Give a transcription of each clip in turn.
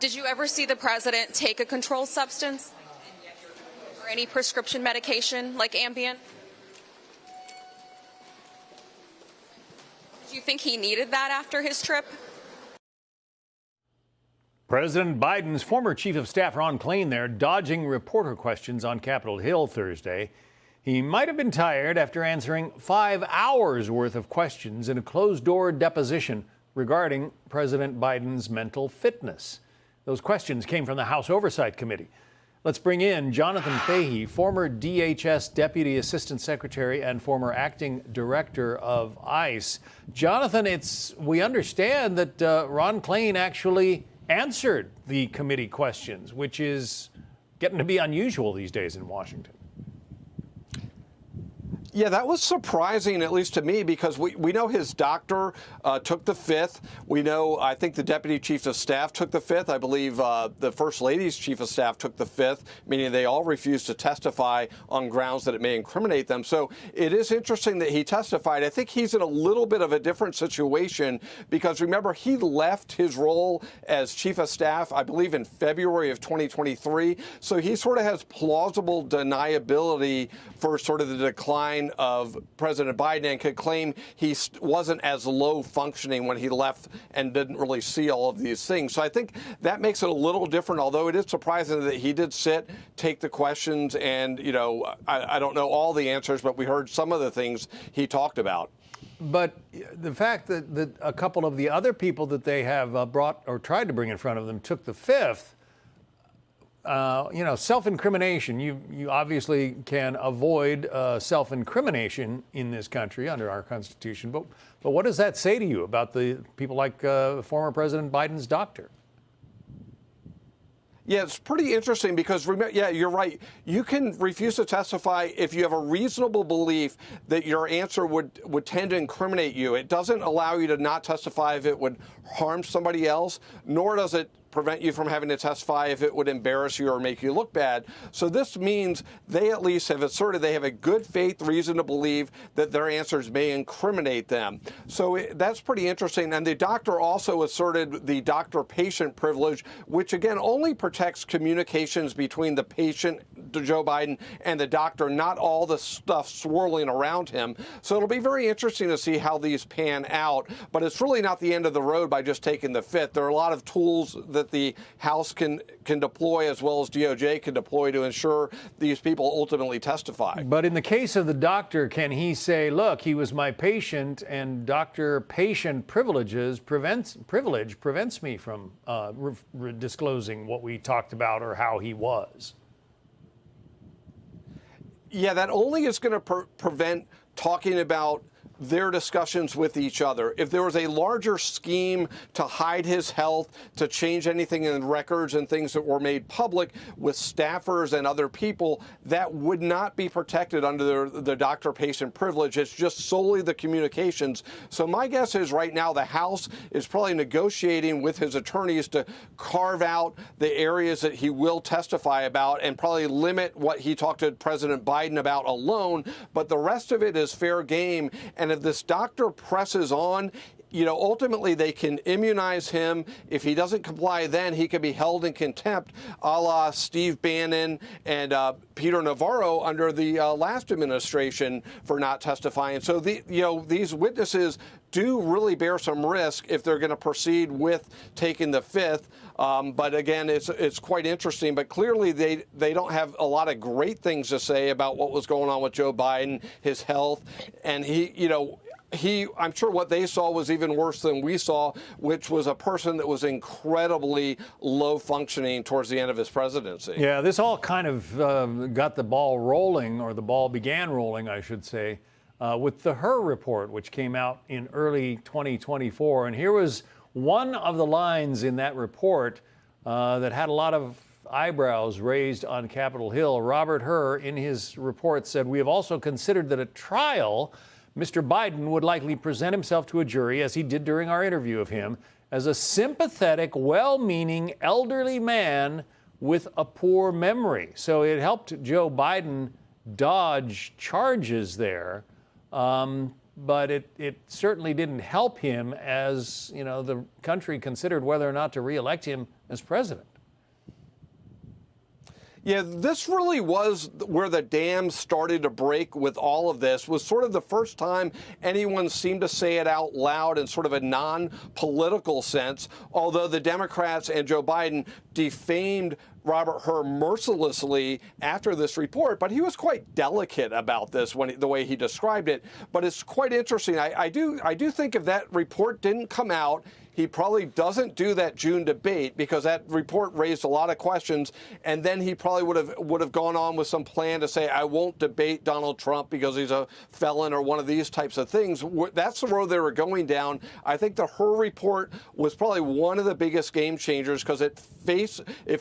Did you ever see the president take a controlled substance or any prescription medication like Ambien? Do you think he needed that after his trip? President Biden's former chief of staff, Ron Klain, there, dodging reporter questions on Capitol Hill Thursday. He might have been tired after answering 5 hours worth of questions in a closed-door deposition regarding President Biden's mental fitness. Those questions came from the House Oversight Committee. Let's bring in Jonathan Fahey, former DHS Deputy Assistant Secretary and former Acting Director of ICE. Jonathan, we understand that Ron Klain actually answered the committee questions, which is getting to be unusual these days in Washington. Yeah, that was surprising, at least to me, because we know his doctor took the fifth. We know, I think the deputy chief of staff took the fifth. I believe the First Lady's chief of staff took the fifth, meaning they all refused to testify on grounds that it may incriminate them. So it is interesting that he testified. I think he's in a little bit of a different situation because, remember, he left his role as chief of staff, I believe, in February of 2023. So he sort of has plausible deniability for sort of the decline of President Biden and could claim he wasn't as low functioning when he left and didn't really see all of these things. So I think that makes it a little different, although it is surprising that he did take the questions and, you know, I don't know all the answers, but we heard some of the things he talked about. But the fact that a couple of the other people that they have brought or tried to bring in front of them took the fifth, you know, self-incrimination, you obviously can avoid self-incrimination in this country under our Constitution. But what does that say to you about the people like former President Biden's doctor? Yeah, it's pretty interesting because, yeah, you're right. You can refuse to testify if you have a reasonable belief that your answer would tend to incriminate you. It doesn't allow you to not testify if it would harm somebody else, nor does it prevent you from having to testify if it would embarrass you or make you look bad. So this means they at least have asserted they have a good faith reason to believe that their answers may incriminate them. So that's pretty interesting. And the doctor also asserted the doctor-patient privilege, which again only protects communications between the patient, Joe Biden, and the doctor, not all the stuff swirling around him. So it'll be very interesting to see how these pan out. But it's really not the end of the road by just taking the fifth. There are a lot of tools that the House can deploy, as well as DOJ can deploy, to ensure these people ultimately testify. But in the case of the doctor, can he say, look, he was my patient and doctor-patient privilege prevents me from disclosing what we talked about or how he was? Yeah, that only is going to prevent talking about their discussions with each other. If there was a larger scheme to hide his health, to change anything in records and things that were made public with staffers and other people, that would not be protected under the doctor-patient privilege. It's just solely the communications. So my guess is right now the House is probably negotiating with his attorneys to carve out the areas that he will testify about and probably limit what he talked to President Biden about alone, but the rest of it is fair game. And if this doctor presses on, you know, ultimately they can immunize him. If he doesn't comply, then he can be held in contempt, a la Steve Bannon and Peter Navarro under the last administration for not testifying. So these witnesses do really bear some risk if they're going to proceed with taking the fifth. But again, it's quite interesting. But clearly they don't have a lot of great things to say about what was going on with Joe Biden, his health, and I'm sure what they saw was even worse than we saw, which was a person that was incredibly low functioning towards the end of his presidency. Yeah, this all kind of got the ball rolling, or the ball began rolling, I should say, with the Her report, which came out in early 2024. And here was one of the lines in that report that had a lot of eyebrows raised on Capitol Hill. Robert Her, in his report, said, "We have also considered that at trial, Mr. Biden would likely present himself to a jury, as he did during our interview of him, as a sympathetic, well-meaning elderly man with a poor memory." So it helped Joe Biden dodge charges there. but it certainly didn't help him as, the country considered whether or not to reelect him as president. Yeah, this really was where the dam started to break with all of this. Was sort of the first time anyone seemed to say it out loud in sort of a non-political sense, although the Democrats and Joe Biden defamed Robert Hur mercilessly after this report, but he was quite delicate about this the way he described it. But it's quite interesting. I do think if that report didn't come out, he probably doesn't do that June debate, because that report raised a lot of questions, and then he probably would have gone on with some plan to say, I won't debate Donald Trump because he's a felon or one of these types of things. That's the road they were going down. I think the Hur report was probably one of the biggest game changers, because it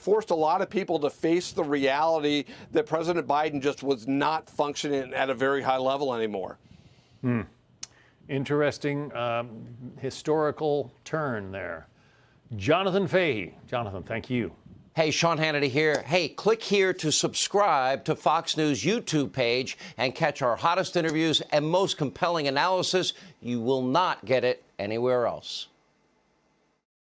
forced a lot of people to face the reality that President Biden just was not functioning at a very high level anymore. Interesting historical turn there. Jonathan Fahey. Jonathan, thank you. Hey, Sean Hannity here. Hey, click here to subscribe to Fox News YouTube page and catch our hottest interviews and most compelling analysis. You will not get it anywhere else.